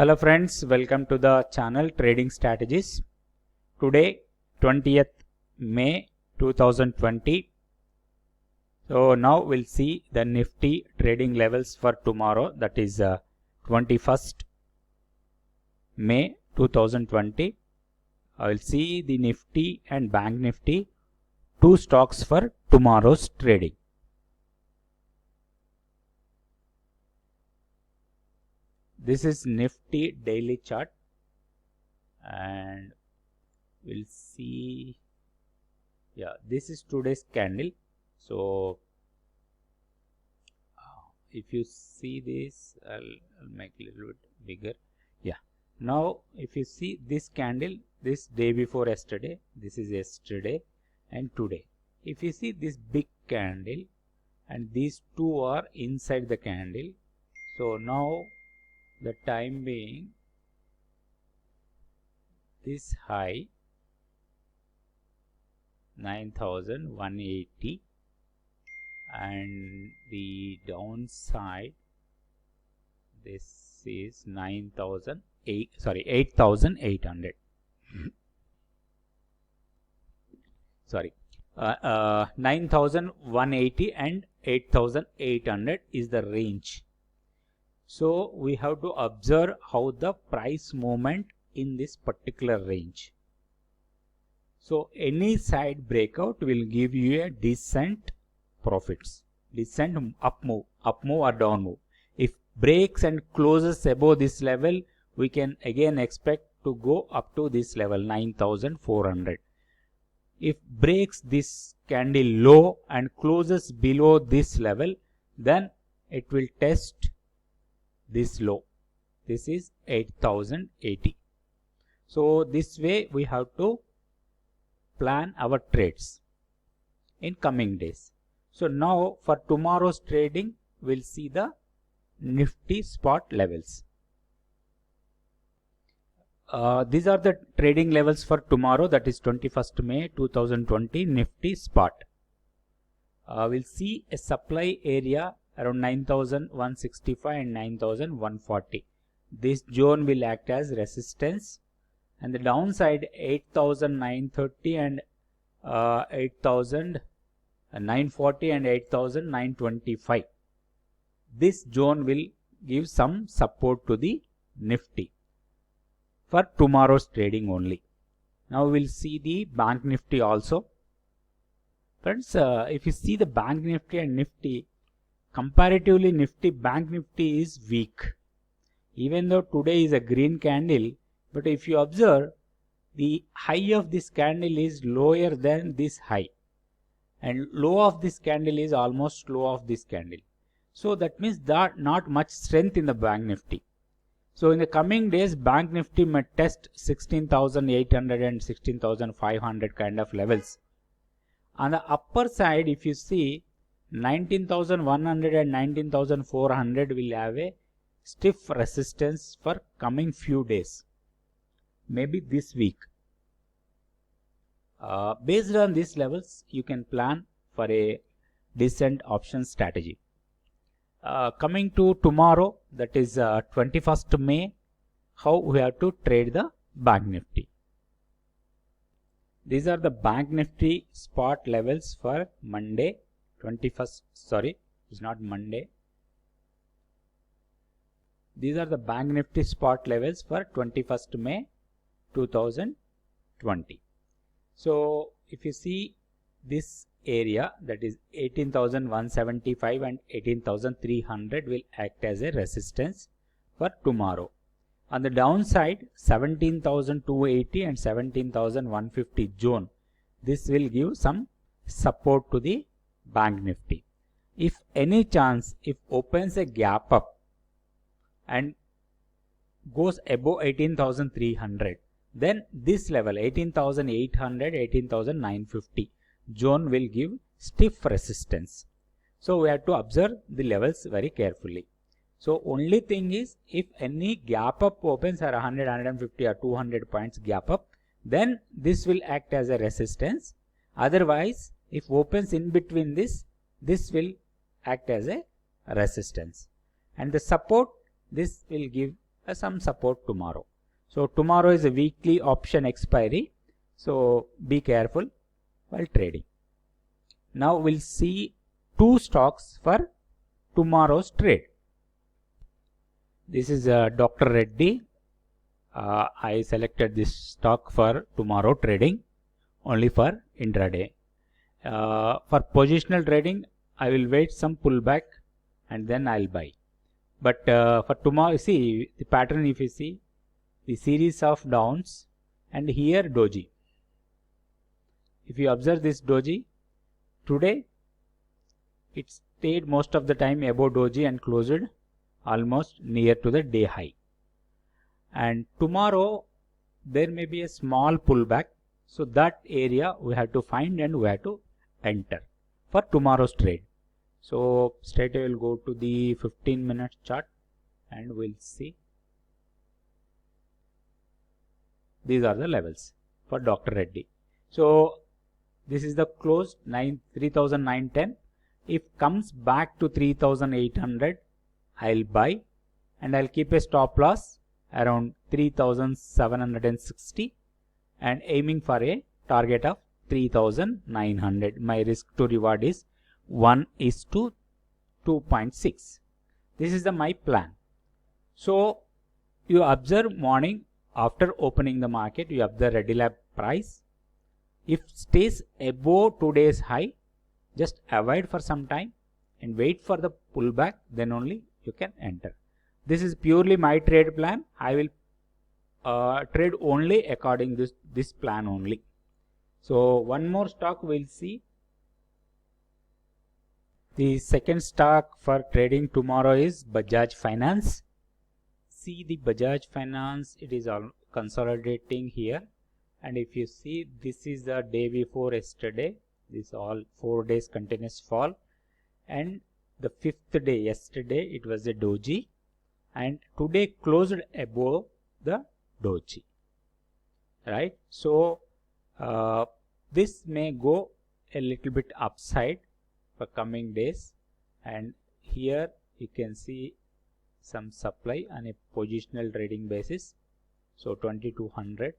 Hello friends, welcome to the channel Trading Strategies. Today 20th May 2020. So now we'll see the Nifty trading levels for tomorrow, that is 21st May 2020. I will see the Nifty and Bank Nifty, two stocks for tomorrow's trading. This is Nifty daily chart and we'll see, this is today's candle. So if you see this, I'll make a little bit bigger. Now if you see this candle, this day before yesterday, this is yesterday and today. If you see this big candle and these two are inside the candle, so now the time being, this high 9,180 and the downside, this is 8,800. Sorry, 9,180 and 8,800 is the range. So we have to observe how the price movement in this particular range. So any side breakout will give you a decent profits, decent up move or down move. If breaks and closes above this level, we can again expect to go up to this level 9,400. If breaks this candle low and closes below this level, then it will test this low. This is 8,080. So this way we have to plan our trades in coming days. So now for tomorrow's trading, we'll see the Nifty spot levels. These are the trading levels for tomorrow, that is 21st May 2020 Nifty spot. We'll see a supply area around 9,165 and 9,140. This zone will act as resistance, and the downside 8,930 and 8,940 and 8,925. This zone will give some support to the Nifty for tomorrow's trading only. Now we'll see the Bank Nifty also. Friends, if you see the Bank Nifty and Nifty, comparatively Bank Nifty is weak. Even though today is a green candle, but if you observe, the high of this candle is lower than this high, and low of this candle is almost low of this candle. So that means that not much strength in the Bank Nifty. So in the coming days, Bank Nifty may test 16,800 and 16,500 kind of levels. On the upper side, if you see, 19,100 and 19,400 will have a stiff resistance for coming few days, maybe this week. Based on these levels, you can plan for a decent option strategy. Coming to tomorrow, that is 21st May, how we have to trade the Bank Nifty. These are the Bank Nifty spot levels for Monday 21st, sorry, it's not Monday. These are the Bank Nifty spot levels for 21st May 2020. So if you see this area, that is 18,175 and 18,300 will act as a resistance for tomorrow. On the downside, 17,280 and 17,150 zone. This will give some support to the Bank Nifty. If any chance, if opens a gap up and goes above 18,300, then this level 18,800, 18,950 zone will give stiff resistance. So we have to observe the levels very carefully. So only thing is, if any gap up opens at 100, 150 or 200 points gap up, then this will act as a resistance. Otherwise, if opens in between this will act as a resistance. And the support, this will give some support tomorrow. So tomorrow is a weekly option expiry, so be careful while trading. Now we'll see two stocks for tomorrow's trade. This is Dr. Reddy. I selected this stock for tomorrow trading only for intraday. For positional trading, I will wait some pullback and then I'll buy. But for tomorrow, see the pattern. If you see the series of downs and here doji. If you observe this doji, today it stayed most of the time above doji and closed almost near to the day high. And tomorrow there may be a small pullback, so that area we have to find and we have to enter for tomorrow's trade. So straight away we'll go to the 15-minute chart and we'll see these are the levels for Dr. Reddy. So this is the close 3,910. If comes back to 3,800, I'll buy and I'll keep a stop loss around 3,760 and aiming for a target of 3,900. My risk to reward is 1:2.6. This is my plan. So you observe morning after opening the market, you observe Redilab price. If stays above today's high, just avoid for some time and wait for the pullback, then only you can enter. This is purely my trade plan. I will trade only according to this plan only. So one more stock we'll see. The second stock for trading tomorrow is Bajaj Finance. See the Bajaj Finance, it is all consolidating here. And if you see, this is the day before yesterday. This all 4 days continuous fall. And the 5th day, yesterday, it was a doji. And today closed above the doji. Right? So, this may go a little bit upside for coming days. And here you can see some supply on a positional trading basis. So 2200,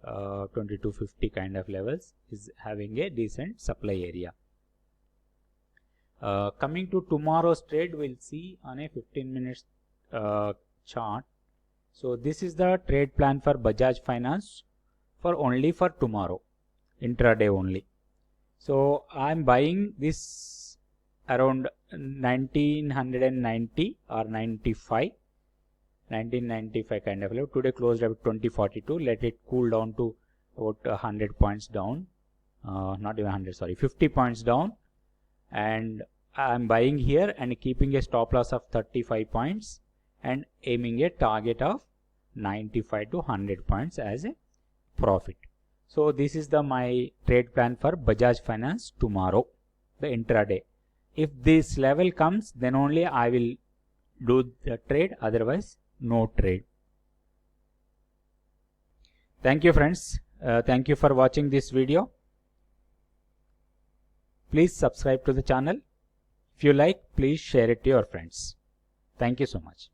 2250 kind of levels is having a decent supply area. Coming to tomorrow's trade, we'll see on a 15-minute chart. So this is the trade plan for Bajaj Finance for only for tomorrow, intraday only. So I'm buying this around 1990 or 1995 kind of level. Today closed at 2042. Let it cool down to about 100 points down. Not even 100, sorry, 50 points down. And I'm buying here and keeping a stop loss of 35 points and aiming a target of 95 to 100 points as a profit. So this is my trade plan for Bajaj Finance tomorrow, the intraday. If this level comes, then only I will do the trade, otherwise no trade. Thank you friends. Thank you for watching this video. Please subscribe to the channel. If you like, please share it to your friends. Thank you so much.